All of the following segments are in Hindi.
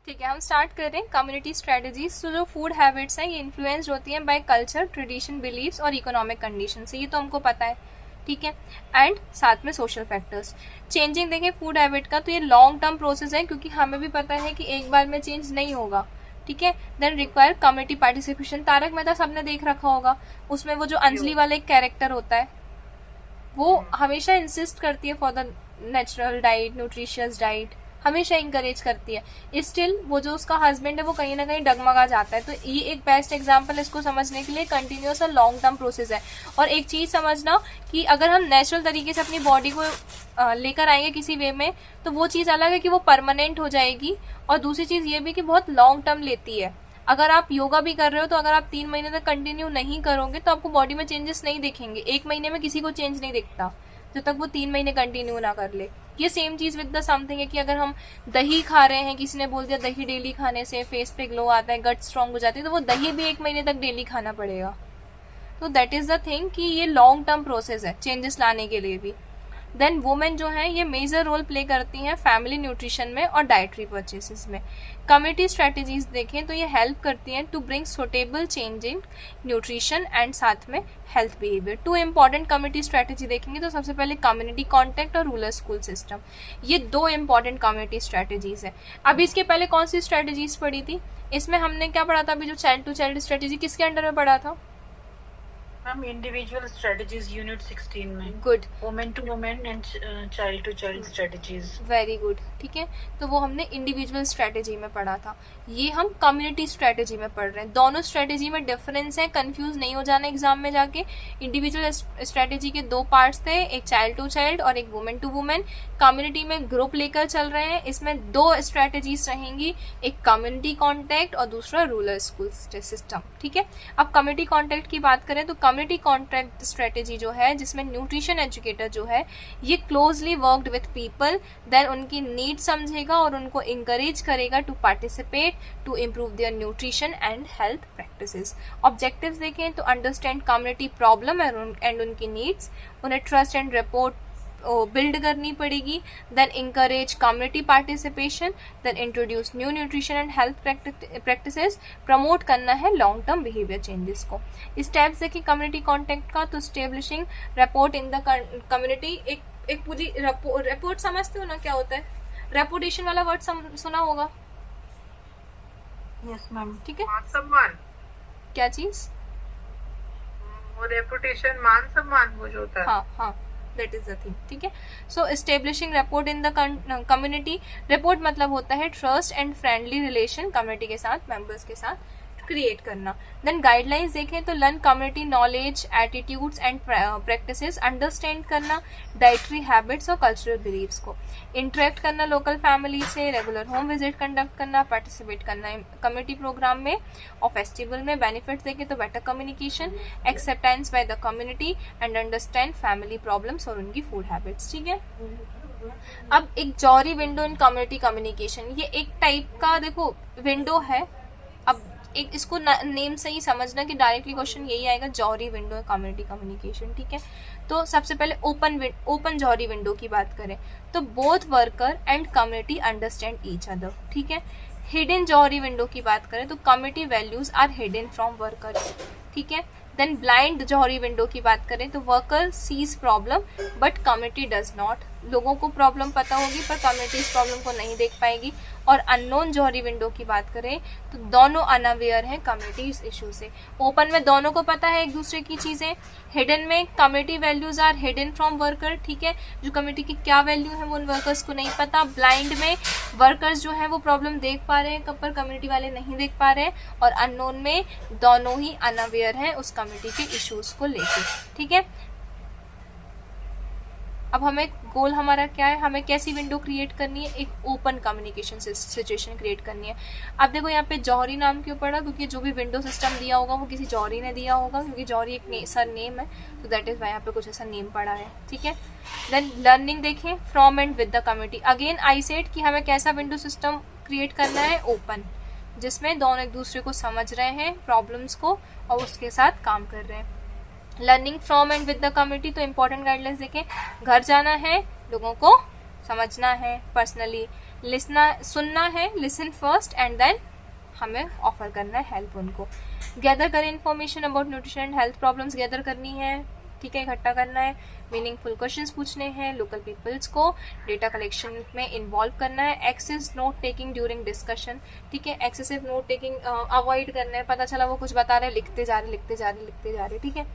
ठीक है, हम स्टार्ट कर रहे हैं कम्युनिटी स्ट्रेटजीज। तो जो फूड हैबिट्स हैं ये इन्फ्लुएंस्ड होती हैं बाय कल्चर, ट्रेडिशन, बिलीव्स और इकोनॉमिक कंडीशन से, ये तो हमको पता है, ठीक है। एंड साथ में सोशल फैक्टर्स। चेंजिंग देखें फूड हैबिट का, तो ये लॉन्ग टर्म प्रोसेस है, क्योंकि हमें भी पता है कि एक बार में चेंज नहीं होगा, ठीक है। Then require community participation. Tarak Mehta सबने देख रखा होगा, उसमें वो जो अंजलि वाला एक कैरेक्टर होता है, वो हमेशा इंसिस्ट करती है for the natural diet, nutritious diet, हमेशा इंकरेज करती है। स्टिल वो जो उसका हस्बैंड है वो कहीं ना कहीं डगमगा जाता है। तो ये एक बेस्ट एग्जांपल इसको समझने के लिए कंटिन्यूअस और लॉन्ग टर्म प्रोसेस है। और एक चीज समझना कि अगर हम नेचुरल तरीके से अपनी बॉडी को लेकर आएंगे किसी वे में, तो वो चीज अलग है कि वो परमानेंट हो जाएगी, और दूसरी चीज ये भी कि बहुत लॉन्ग टर्म लेती है। अगर आप योगा भी कर रहे हो तो अगर आप 3 महीने तक कंटिन्यू नहीं करोगे तो आपको बॉडी में चेंजेस नहीं दिखेंगे। 1 महीने में किसी को चेंज नहीं दिखता जब तक वो 3 महीने कंटिन्यू ना कर ले। ये सेम चीज विद द समथिंग है कि अगर हम दही खा रहे हैं, किसी ने बोल दिया दही डेली खाने से फेस पे ग्लो आता है, गट स्ट्रांग हो जाती है, तो वो दही भी 1 महीने तक डेली खाना पड़ेगा। तो दैट इज द थिंग कि ये लॉन्ग टर्म प्रोसेस है चेंजेस लाने के लिए भी। देन वुमेन जो है ये मेजर रोल प्ले करती हैं फैमिली न्यूट्रिशन में और डाइटरी परचेसेस में। कम्युनिटी स्ट्रेटेजीज देखें तो ये हेल्प करती हैं to bring suitable change in nutrition and साथ में health behaviour. 2 important community strategy देखेंगे तो सबसे पहले कम्युनिटी कॉन्टैक्ट और रूरल स्कूल सिस्टम, ये 2 इंपॉर्टेंट कम्युनिटी स्ट्रेटेजीज है। अभी इसके पहले कौन सी स्ट्रेटेजीज पढ़ी थी? इसमें हमने क्या पढ़ा था? अभी जो चाइल्ड टू चाइल्ड स्ट्रेटेजी किसके अंडर में पढ़ा था? मैम इंडिविजुअल स्ट्रेटजीज यूनिट 16 में। Good. Women to women and child to child strategies. Very good, ठीक है। तो वो हमने इंडिविजुअल स्ट्रेटेजी में पढ़ा था, ये हम कम्युनिटी स्ट्रेटेजी में पढ़ रहे हैं। दोनों स्ट्रेटेजी में डिफरेंस है, कंफ्यूज नहीं हो जाना एग्जाम में जाके। इंडिविजुअल स्ट्रेटेजी के 2 पार्ट्स थे, एक चाइल्ड टू चाइल्ड और एक वुमेन टू वुमेन। कम्युनिटी में ग्रुप लेकर चल रहे हैं, इसमें 2 स्ट्रेटेजीज रहेंगी, एक कम्युनिटी कॉन्टैक्ट और दूसरा रूरल स्कूल सिस्टम, ठीक है। अब कम्युनिटी कॉन्टैक्ट की बात करें तो कम्युनिटी कॉन्टैक्ट स्ट्रेटेजी जो है, जिसमें न्यूट्रिशन एजुकेटर जो है ये closely worked with people, then उनकी नीड समझेगा और उनको इंकरेज करेगा to participate to improve their nutrition and health practices. Objectives देखें तो अंडरस्टैंड कम्युनिटी प्रॉब्लम एंड उनकी नीड्स, उन्हें ट्रस्ट एंड रिपोर्ट बिल्ड करनी पड़ेगी, then encourage community participation, then introduce new nutrition and health practices, promote करना है लॉन्ग टर्म बिहेवियर चेंजेस को। स्टेप्स देखिए कम्युनिटी कॉन्टैक्ट का, तो establishing report in the community. एक पूरी रिपोर्ट समझते हो ना क्या होता है? रेपुटेशन वाला वर्ड सुना होगा? Yes ma'am. ठीक है, मान सम्मान, क्या चीज? वो रेपुटेशन, मान सम्मान वो जो होता है। हाँ हाँ, दैट इज द थिंग, ठीक है। So establishing rapport in the community. Rapport मतलब होता है trust and friendly relation community के साथ, मेंबर्स के साथ क्रिएट करना। देन गाइडलाइंस देखें तो learn community knowledge, attitudes and practices, understand करना डाइटरी हैबिट्स और कल्चरल बिलीव्स को, इंटरेक्ट करना लोकल फैमिली से, रेगुलर होम विजिट कंडक्ट करना, पार्टिसिपेट करना कम्युनिटी प्रोग्राम में और फेस्टिवल में। बेनिफिट्स देखें तो better communication, acceptance by the community and understand family problems और उनकी फूड हैबिट्स, ठीक है। अब एक जॉरी विंडो इन कम्युनिटी कम्युनिकेशन, ये एक टाइप का देखो विंडो है। अब एक इसको नेम से ही समझना कि डायरेक्टली क्वेश्चन यही आएगा, जॉरी विंडो कम्युनिटी कम्युनिकेशन, ठीक है। तो सबसे पहले ओपन जॉरी विंडो की बात करें तो both worker and community understand each other, ठीक है। हिडन जॉरी विंडो की बात करें तो community values are hidden from workers, ठीक है। देन ब्लाइंड जॉरी विंडो की बात करें तो worker sees problem but community does not, लोगों को प्रॉब्लम पता होगी पर कम्युनिटी इस प्रॉब्लम को नहीं देख पाएगी। और अननोन जॉरी विंडो की बात करें तो दोनों अनअवेयर हैं कम्युनिटी इस इशू से। ओपन में दोनों को पता है एक दूसरे की चीजें, हिडन में community values are hidden from worker, ठीक है, जो कम्युनिटी की क्या वैल्यू है वो उन वर्कर्स को नहीं पता। ब्लाइंड में वर्कर्स जो है वो प्रॉब्लम देख पा रहे हैं पर कम्युनिटी वाले नहीं देख पा रहे हैं। और अननोन में दोनों ही अनअवेयर हैं उस कम्युनिटी के इश्यूज को लेके, ठीक है। अब हमें गोल हमारा क्या है, हमें कैसी विंडो क्रिएट करनी है? एक ओपन कम्युनिकेशन सिचुएशन क्रिएट करनी है। अब देखो यहाँ पे जौहरी नाम क्यों पड़ा? क्योंकि जो भी विंडो सिस्टम दिया होगा वो किसी जौहरी ने दिया होगा, क्योंकि जौहरी एक सर नेम है, तो दैट इज वाई यहाँ पे कुछ ऐसा नेम पड़ा है, ठीक है। देन लर्निंग देखें from and with the community. Again I said कि हमें कैसा विंडो सिस्टम क्रिएट करना है? ओपन, जिसमें दोनों एक दूसरे को समझ रहे हैं प्रॉब्लम्स को और उसके साथ काम कर रहे हैं। Learning from and with the community, तो इंपॉर्टेंट गाइडलाइंस देखें, घर जाना है, लोगों को समझना है पर्सनली, सुनना है, लिसन फर्स्ट एंड देन हमें ऑफर करना है हेल्प उनको। गैदर करें information about nutrition and health problems gather करनी है, ठीक है, इकट्ठा करना है। मीनिंगफुल क्वेश्चंस पूछने हैं, लोकल पीपल्स को डेटा कलेक्शन में इन्वॉल्व करना है। Excess note taking during discussion, ठीक है, एक्सेसिव नोट टेकिंग अवॉइड करना है। पता चला वो कुछ बता रहे, लिखते जा रहे, ठीक है।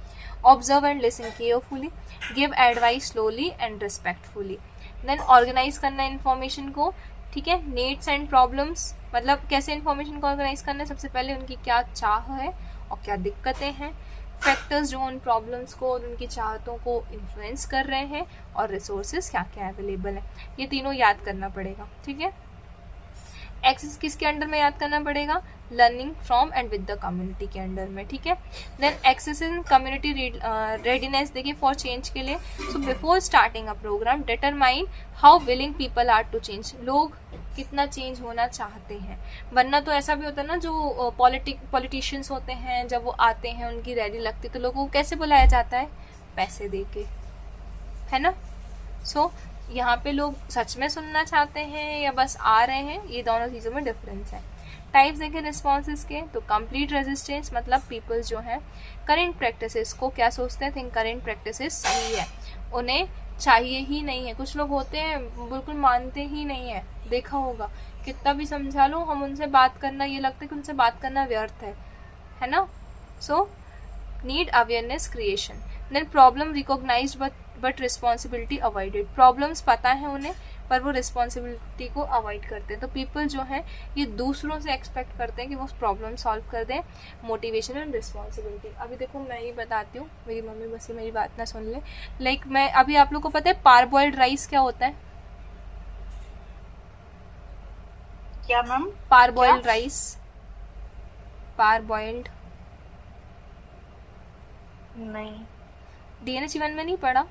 Observe and listen carefully, give advice slowly and respectfully. Then organise करना है इन्फॉर्मेशन को, ठीक है। नीड्स एंड प्रॉब्लम्स, मतलब कैसे इन्फॉर्मेशन को ऑर्गेनाइज करना है, सबसे पहले उनकी क्या चाह है और क्या दिक्कतें हैं। फैक्टर्स जो उन प्रॉब्लम्स को और उनकी चाहतों को इन्फ्लुएंस कर रहे हैं, और रिसोर्सेज क्या क्या अवेलेबल है, ये तीनों याद करना पड़ेगा, ठीक है। एक्सेस किसके अंडर में याद करना पड़ेगा, learning from and with the community के अंडर में, ठीक है। Then assess in community readiness, देखिए फॉर चेंज के लिए। So before starting a programme determine how willing people are to change, लोग कितना चेंज होना चाहते हैं। वरना तो ऐसा भी होता है ना, जो पॉलिटिशियंस होते हैं जब वो आते हैं उनकी रैली लगती है तो लोगों को कैसे बुलाया जाता है, पैसे दे के, है ना। सो यहाँ पे लोग सच में सुनना चाहते हैं या बस आ रहे हैं, ये दोनों चीज़ों में डिफरेंस है। टाइप्स देखें रिस्पॉन्सेज के, तो कंप्लीट रेजिस्टेंस, मतलब पीपल्स जो हैं करेंट प्रैक्टिसेस को क्या सोचते हैं, थिंक करेंट प्रैक्टिसेस सही है, उन्हें चाहिए ही नहीं है। कुछ लोग होते हैं बिल्कुल मानते ही नहीं है, देखा होगा, कितना भी समझा लो हम उनसे बात करना, ये लगता है कि उनसे बात करना व्यर्थ है ना। So need awareness creation. Then problem recognised but responsibility avoided, problems पता है उन्हें पर वो रिस्पॉन्सिबिलिटी को अवॉइड करते हैं। तो पीपल जो हैं ये दूसरों से एक्सपेक्ट करते हैं कि वो प्रॉब्लम सॉल्व कर दें। मोटिवेशन एंड रिस्पॉन्सिबिलिटी, अभी देखो मैं ये बताती हूँ, मेरी मम्मी बस ये मेरी बात ना सुन ले। लाइक मैं अभी, आप लोग को पता है पारबॉइल्ड राइस क्या होता है, क्या मैम, पारबॉइल्ड राइस, पारबॉइल्ड नहीं, डीएनए 1 में नहीं पढ़ा,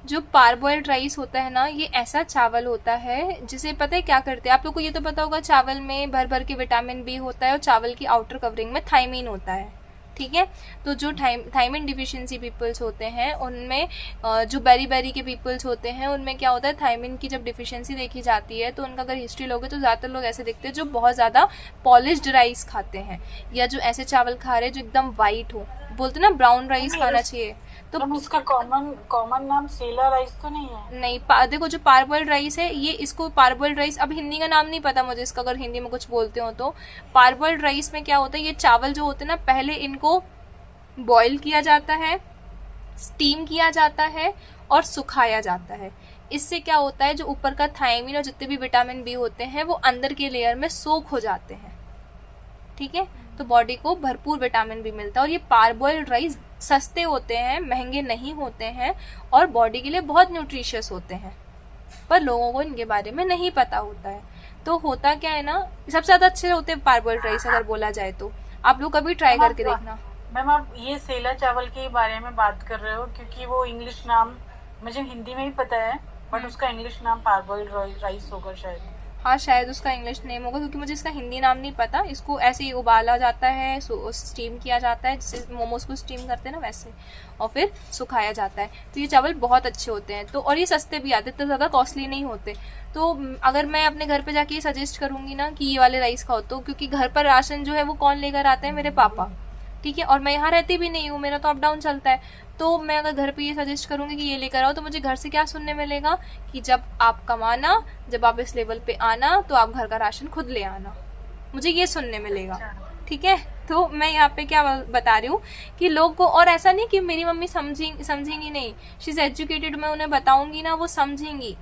जो पारबॉइल्ड राइस होता है ना, ये ऐसा चावल होता है जिसे पता है क्या करते हैं आप लोग को, ये तो पता होगा चावल में भर भर के विटामिन बी होता है और चावल की आउटर कवरिंग में थायमीन होता है, ठीक है। तो जो थायमीन डिफिशिएंसी पीपल्स होते हैं उनमें, जो बेरी के पीपल्स होते हैं उनमें क्या होता है, थायमीन की जब डिफिशिएंसी देखी जाती है तो उनका अगर हिस्ट्री लोगे तो ज़्यादातर लोग ऐसे दिखते हैं जो बहुत ज़्यादा पॉलिश्ड राइस खाते हैं, या जो ऐसे चावल खा रहे हैं जो एकदम वाइट हो, बोलते ना ब्राउन राइस खाना चाहिए। तो इसका कॉमन नाम सेला राइस तो नहीं है? नहीं, देखो जो पारबॉइल्ड राइस है ये, इसको पारबॉइल्ड राइस, अब हिंदी का नाम नहीं पता मुझे इसका, अगर हिंदी में कुछ बोलते हो तो। पारबॉइल्ड राइस में क्या होता है, ये चावल जो होते हैं ना, पहले इनको बॉईल किया जाता है, स्टीम किया जाता है और सुखाया जाता है। इससे क्या होता है, जो ऊपर का थायमीन और जितने भी विटामिन बी होते हैं वो अंदर के लेयर में सोख हो जाते हैं, ठीक है। तो बॉडी को भरपूर विटामिन बी मिलता है। और ये पारबॉइल्ड राइस सस्ते होते हैं, महंगे नहीं होते हैं और बॉडी के लिए बहुत न्यूट्रिशियस होते हैं, पर लोगों को इनके बारे में नहीं पता होता है। तो होता क्या है ना, सबसे ज्यादा अच्छे होते हैं पारबॉइल्ड राइस अगर बोला जाए तो। आप लोग कभी ट्राई करके देखना। मैम आप ये सेला चावल के बारे में बात कर रहे हो, क्योंकि वो इंग्लिश नाम मुझे हिंदी में भी पता है, बट उसका इंग्लिश नाम पारबॉइल्ड राइस होगा शायद। हाँ शायद उसका इंग्लिश नेम होगा, क्योंकि मुझे इसका हिंदी नाम नहीं पता। इसको ऐसे ही उबाला जाता है, स्टीम किया जाता है, जैसे मोमोज को स्टीम करते हैं ना वैसे, और फिर सुखाया जाता है। तो ये चावल बहुत अच्छे होते हैं, तो और ये सस्ते भी आते, इतने ज़्यादा कॉस्टली नहीं होते। तो अगर मैं अपने घर पे जाके ये सजेस्ट करूंगी ना कि ये वाले राइस खाओ, तो क्योंकि घर पर राशन जो है वो कौन लेकर आते हैं, मेरे पापा, ठीक है। और मैं यहाँ रहती भी नहीं हूँ, मेरा तो अप डाउन चलता है। तो मैं अगर घर पे ये सजेस्ट करूंगी कि ये लेकर आओ, तो मुझे घर से क्या सुनने मिलेगा कि जब आप कमाना, जब आप इस लेवल पे आना, तो आप घर का राशन खुद ले आना, मुझे ये सुनने मिलेगा, ठीक है। तो मैं यहाँ पे क्या बता रही हूँ कि लोग को, और ऐसा नहीं कि मेरी मम्मी समझेंगी नहीं, शी इज एजुकेटेड, मैं उन्हें बताऊंगी ना वो समझेंगी,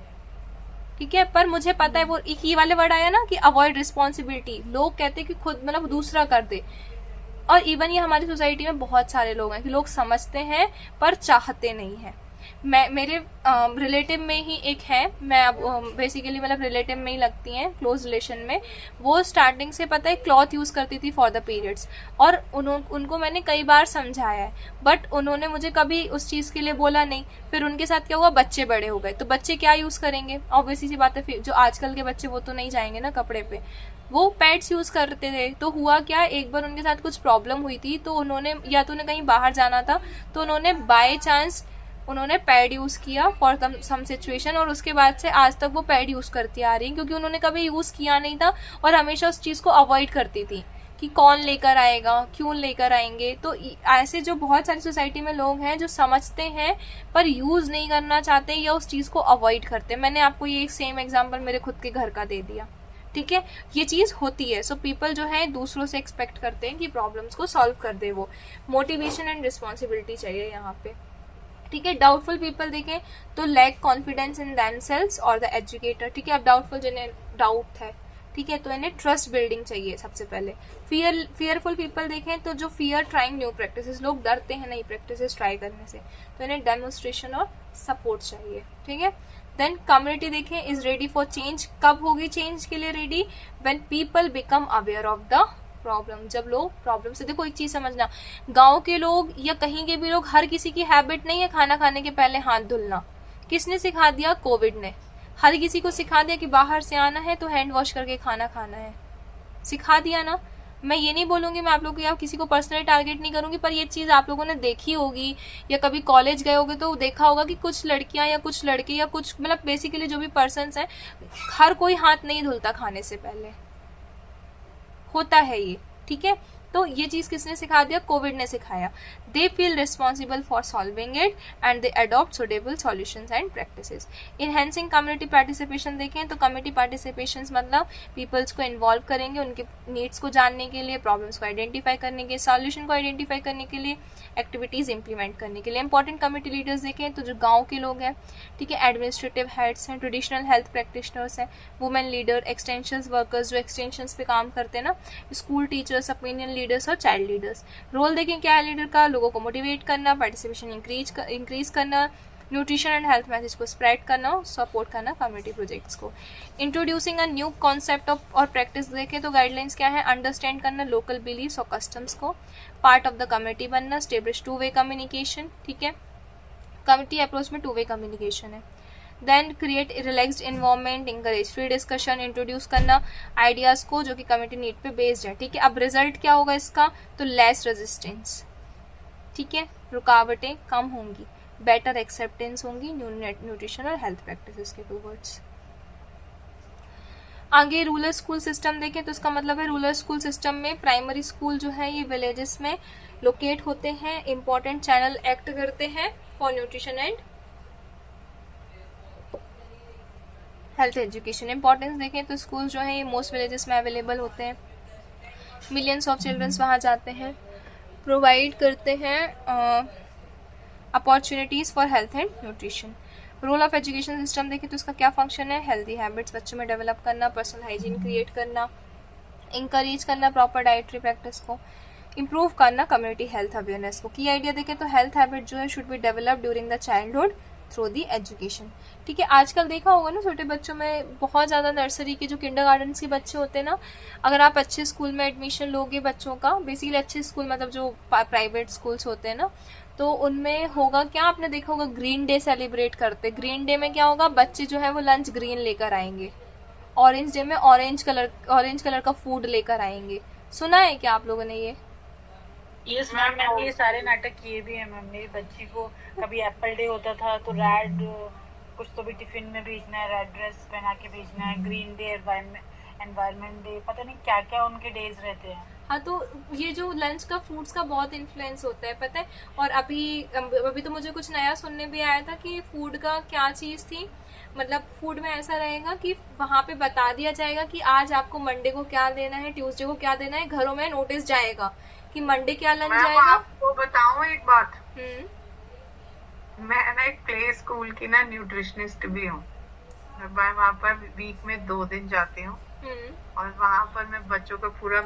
ठीक है। पर मुझे पता है, वो एक ये वाले वर्ड आया ना कि अवॉइड रिस्पॉन्सिबिलिटी, लोग कहते हैं कि खुद मतलब दूसरा कर दे। और इवन ये हमारी सोसाइटी में बहुत सारे लोग हैं कि लोग समझते हैं पर चाहते नहीं हैं। मेरे रिलेटिव में ही एक है, मैं अब बेसिकली मतलब रिलेटिव में ही लगती हैं, क्लोज रिलेशन में। वो स्टार्टिंग से पता है क्लॉथ यूज़ करती थी फॉर द पीरियड्स, और उनको मैंने कई बार समझाया है, बट उन्होंने मुझे कभी उस चीज़ के लिए बोला नहीं। फिर उनके साथ क्या हुआ, बच्चे बड़े हो गए, तो बच्चे क्या यूज़ करेंगे, ऑब्वियसली सी बात है। फिर जो आजकल के बच्चे वो तो नहीं जाएंगे ना कपड़े पे, वो पैड्स यूज करते थे। तो हुआ क्या, एक बार उनके साथ कुछ प्रॉब्लम हुई थी, तो उन्होंने या तो उन्हें कहीं बाहर जाना था, तो उन्होंने बाय चांस उन्होंने पैड यूज किया फॉर सम सिचुएशन, और उसके बाद से आज तक वो पैड यूज करती आ रही, क्योंकि उन्होंने कभी यूज किया नहीं था और हमेशा उस चीज को अवॉइड करती थी कि कौन लेकर आएगा, क्यों लेकर आएंगे। तो ऐसे जो बहुत सारी सोसाइटी में लोग हैं जो समझते हैं पर यूज नहीं करना चाहते या उस चीज को अवॉइड करते हैं। मैंने आपको ये एक सेम एग्जांपल मेरे खुद के घर का दे दिया, ठीक है, ये चीज होती है। सो पीपल जो है दूसरों से एक्सपेक्ट करते हैं कि प्रॉब्लम्स को सॉल्व कर दे। वो मोटिवेशन एंड रिस्पॉन्सिबिलिटी चाहिए यहाँ पे, ठीक है। डाउटफुल पीपल देखें तो लैक कॉन्फिडेंस इन देमसेल्व्स और द एजुकेटर, ठीक है। अब डाउटफुल जिन्हें डाउट है, ठीक है, तो इन्हें ट्रस्ट बिल्डिंग चाहिए सबसे पहले। फियरफुल पीपल देखें तो जो फियर ट्राइंग न्यू प्रैक्टिसेस, लोग डरते हैं नई प्रैक्टिसेस ट्राई करने से, तो इन्हें डेमोन्स्ट्रेशन और सपोर्ट चाहिए, ठीक है। देन कम्युनिटी देखें इज रेडी फॉर चेंज, कब होगी चेंज के लिए ready, when people become aware of the problem, जब लोग प्रॉब्लम से, देखो एक चीज समझना, गांव के लोग या कहीं के भी लोग, हर किसी की हैबिट नहीं है खाना खाने के पहले हाथ धुलना। किसने सिखा दिया? कोविड ने। हर किसी को सिखा दिया कि बाहर से आना है तो हैंड वॉश करके खाना खाना है, सिखा दिया ना। मैं ये नहीं बोलूंगी, मैं आप लोगों को या किसी को पर्सनली टारगेट नहीं करूंगी, पर ये चीज आप लोगों ने देखी होगी या कभी कॉलेज गए होगे तो देखा होगा कि कुछ लड़कियां या कुछ लड़के या कुछ मतलब बेसिकली जो भी पर्सन्स हैं, हर कोई हाथ नहीं धुलता खाने से पहले, होता है ये, ठीक है। तो ये चीज किसने सिखा दिया? कोविड ने सिखाया। They feel responsible for solving it and they adopt suitable solutions and practices. Enhancing community participation देखें तो कम्युनिटी पार्टिसिपेशन मतलब पीपल्स को इन्वॉल्व करेंगे उनके नीड्स को जानने के लिए, प्रॉब्लम्स को आइडेंटिफाई करने के, सॉल्यूशन को आइडेंटिफाई करने के लिए, एक्टिविटीज इंप्लीमेंट करने के लिए। इंपॉर्टेंट कम्युनिटी लीडर्स देखें तो जो गाँव के लोग हैं, ठीक है, एडमिनिस्ट्रेटिव हेड्स हैं, ट्रेडिशनल हेल्थ प्रैक्टिशनर्स हैं, वुमेन लीडर, एक्सटेंशन वर्कर्स जो एक्सटेंशन पे काम करते हैं ना, स्कूल टीचर्स, ओपिनियन लीडर्स और चाइल्ड लीडर्स। रोल देखें क्या है लीडर का? लोगों को मोटिवेट करना, पार्टिसिपेशन इंक्रीज करना, न्यूट्रिशन एंड हेल्थ मैसेज को स्प्रेड करना, सपोर्ट करना कम्युनिटी प्रोजेक्ट्स को। Introducing a new concept of और प्रैक्टिस देखें तो गाइडलाइंस क्या है? अंडरस्टैंड करना लोकल बिलीव्स और कस्टम्स को, पार्ट ऑफ द कम्युनिटी बनना, एस्टेब्लिश टू वे कम्युनिकेशन, ठीक है, कम्युनिटी अप्रोच में टू वे कम्युनिकेशन है। Then create relaxed environment, encourage free discussion, introduce करना आइडियाज को जो कि कम्युनिटी नीड पे बेस्ड है, ठीक है। अब रिजल्ट क्या होगा इसका? तो लेस रेजिस्टेंस, ठीक है, रुकावटें कम होंगी, बेटर एक्सेप्टेंस होंगी न्यूट्रिशन और हेल्थ प्रैक्टिसेस के टूवर्ड्स। आगे रूरल स्कूल सिस्टम देखें तो इसका मतलब है रूरल स्कूल सिस्टम में प्राइमरी स्कूल जो है ये विलेजेस में लोकेट होते हैं, इंपॉर्टेंट चैनल एक्ट करते हैं for nutrition and health education. Importance देखें तो स्कूल जो है ये मोस्ट विलेजेस में अवेलेबल होते हैं, मिलियंस ऑफ चिल्ड्रंस वहाँ जाते हैं, प्रोवाइड करते हैं opportunities for health and nutrition. Role of education system देखें तो इसका क्या फंक्शन है? हेल्दी हैबिट्स बच्चों में डेवलप करना, पर्सनल हाइजीन क्रिएट करना, इंकरेज करना प्रॉपर डाइटरी प्रैक्टिस को, इंप्रूव करना कम्युनिटी हेल्थ अवेयरनेस को। की आइडिया देखें तो हेल्थ हैबिट जो है should be develop during the childhood through the education, ठीक है। आजकल देखा होगा ना छोटे बच्चों में बहुत ज़्यादा नर्सरी के जो किंडरगार्टन के बच्चे होते हैं ना, अगर आप अच्छे स्कूल में एडमिशन लोगे बच्चों का, बेसिकली अच्छे स्कूल मतलब जो प्राइवेट स्कूल्स होते हैं ना, तो उनमें होगा क्या, आपने देखा होगा ग्रीन डे सेलिब्रेट करते। ग्रीन डे में क्या होगा? बच्चे जो है वो लंच ग्रीन लेकर आएंगे, ऑरेंज डे में ऑरेंज कलर का फूड लेकर आएंगे। सुना है क्या आप लोगों ने ये? यस मैम, मैंने ये सारे नाटक किए भी हैं मैम। मेरी बच्ची को कभी एप्पल डे होता था तो रेड कुछ तो भी टिफिन में भेजना है, रेड ड्रेस पहना के भेजना है, ग्रीन डे, एनवायरनमेंट डे, पता नहीं क्या क्या उनके डेज रहते हैं। हाँ, तो ये जो लंच का फ्रूट्स का बहुत इन्फ्लुएंस होता है, पता है। और अभी तो मुझे कुछ नया सुनने भी आया था कि फूड का क्या चीज़ थी, मतलब फूड में ऐसा रहेगा कि वहाँ पे बता दिया जाएगा कि आज आपको मंडे को क्या देना है, ट्यूसडे को क्या देना है, घरों में नोटिस जाएगा कि मंडे क्या लंच जाएगा। आपको बताऊं एक बात, मैं ना एक प्ले स्कूल की ना न्यूट्रिशनिस्ट भी हूँ। मैं वहाँ पर वीक में 2 दिन जाती हूँ और वहाँ पर मैं बच्चों का पूरा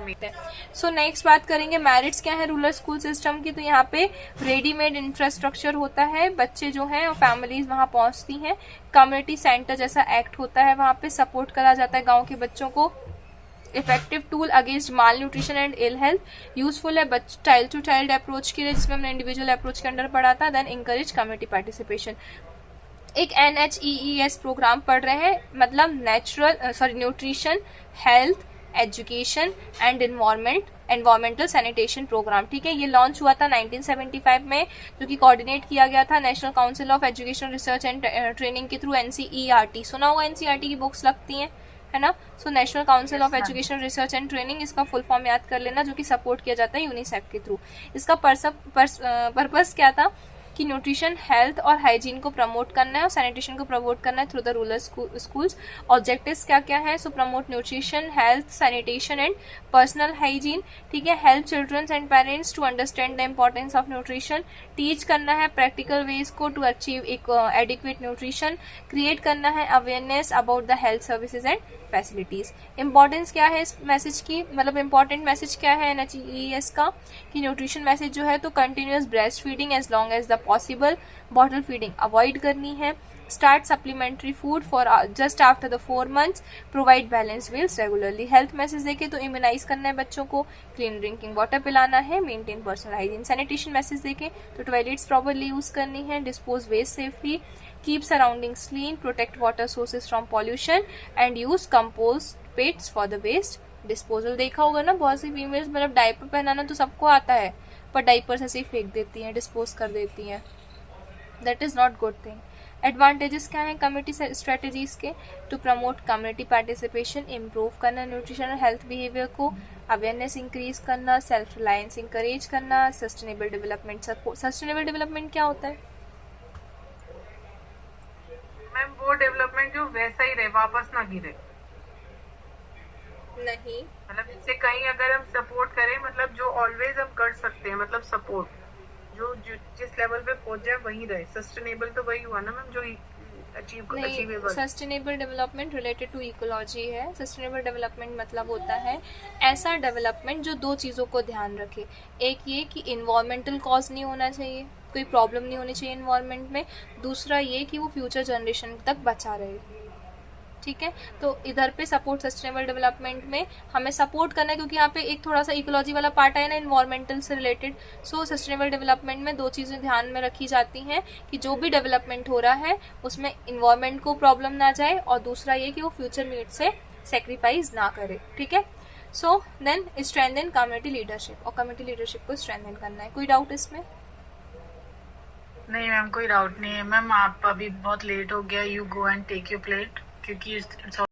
सो नेक्स्ट बात करेंगे मेरिट्स क्या है रूरल स्कूल सिस्टम की। तो यहाँ पे रेडीमेड इंफ्रास्ट्रक्चर होता है, बच्चे जो हैं और फैमिलीज वहाँ पहुँचती हैं, कम्युनिटी सेंटर जैसा एक्ट होता है, वहाँ पे सपोर्ट करा जाता है गाँव के बच्चों को, effective tool against malnutrition and ill health, useful है चाइल्ड टू चाइल्ड अप्रोच के लिए जिसमें हमने इंडिविजुअल अप्रोच के अंडर पढ़ा था। Then encourage community participation. एक NHEES प्रोग्राम पढ़ रहे हैं, मतलब nutrition, health, education and environmental sanitation programme. ठीक है, ये लॉन्च हुआ था 1975 में, जो कि कोऑर्डिनेट किया गया था national council of education research and training के थ्रू। NCERT सुना होगा, NCERT की बुक्स लगती हैं, है ना। So national council of education research and training, इसका फुल फॉर्म याद कर लेना, जो कि सपोर्ट किया जाता है यूनिसेफ के थ्रू। इसका पर्पस क्या था कि न्यूट्रिशन, हेल्थ और हाइजीन को प्रमोट करना है और सैनिटेशन को प्रमोट करना है through the rural schools. Objectives क्या क्या है? So promote nutrition, health, sanitation and personal hygiene. ठीक है, help childrens and parents to understand the importance of nutrition. Teach करना है प्रैक्टिकल वेज को टू अचीव एक एडिक्वेट न्यूट्रिशन। क्रिएट करना है awareness about the health services and facilities. Importance क्या है इस मैसेज की, मतलब इंपॉर्टेंट मैसेज क्या है NHES का, कि न्यूट्रिशन मैसेज जो है तो continuous breast feeding as long as the possible, bottle feeding avoid करनी है, start supplementary food for just after the 4 months, provide balance meals regularly. Health message देखे तो इम्यूनाइज करना है बच्चों को, क्लीन ड्रिंकिंग वाटर पिलाना है, maintain personal hygiene. Sanitation message देखे तो टॉयलेट्स प्रॉपरली यूज करनी है, dispose waste safely, keep surroundings clean, protect water sources from pollution and use compost pits for the waste disposal। देखा होगा ना, बहुत सी फीमेल्स मतलब डायपर पहनाना तो सबको आता है, पर डायपर्स ऐसे ही फेंक देती हैं, डिस्पोज कर देती हैं। That is not good thing. Advantages क्या है कम्युनिटी स्ट्रेटेजीज के? To promote community participation, improve करना न्यूट्रिशन और हेल्थ बिहेवियर को, अवेयरनेस इंक्रीज करना, सेल्फ रिलायंस इंकरेज करना, sustainable development support. Sustainable development क्या होता है? मैम वो डेवलपमेंट जो वैसा ही रहे, वापस ना गिरे। नहीं, मतलब इससे कहीं अगर हम सपोर्ट करें, मतलब जो ऑलवेज हम कर सकते हैं, मतलब सपोर्ट जो जिस लेवल पे पहुंच जाए वही रहे। सस्टेनेबल तो वही हुआ ना मैम, जो नहीं, sustainable development related to ecology है। सस्टेनेबल डेवलपमेंट मतलब होता है ऐसा डेवलपमेंट जो 2 चीज़ों को ध्यान रखे। एक ये कि इन्वायरमेंटल कॉज नहीं होना चाहिए, कोई प्रॉब्लम नहीं होनी चाहिए इन्वायरमेंट में। दूसरा ये कि वो फ्यूचर जनरेशन तक बचा रहे। ठीक है, तो इधर पे सपोर्ट सस्टेनेबल डेवलपमेंट में हमें सपोर्ट करना है, क्योंकि यहाँ पे एक थोड़ा सा इकोलॉजी वाला पार्ट है ना इन्वायरमेंटल से रिलेटेड। सो सस्टेनेबल डेवलपमेंट में 2 चीज़ें ध्यान में रखी जाती हैं कि जो भी डेवलपमेंट हो रहा है उसमें इन्वायरमेंट को प्रॉब्लम ना जाए, और दूसरा ये कि वो फ्यूचर नीड से सेक्रीफाइस ना करे। ठीक है, so then strengthen community leadership, और कम्युनिटी लीडरशिप को स्ट्रेंथन करना है। कोई डाउट इसमें? नहीं मैम, कोई डाउट नहीं है। मैम आप अभी बहुत लेट हो गया, you go and take your plate, क्योंकि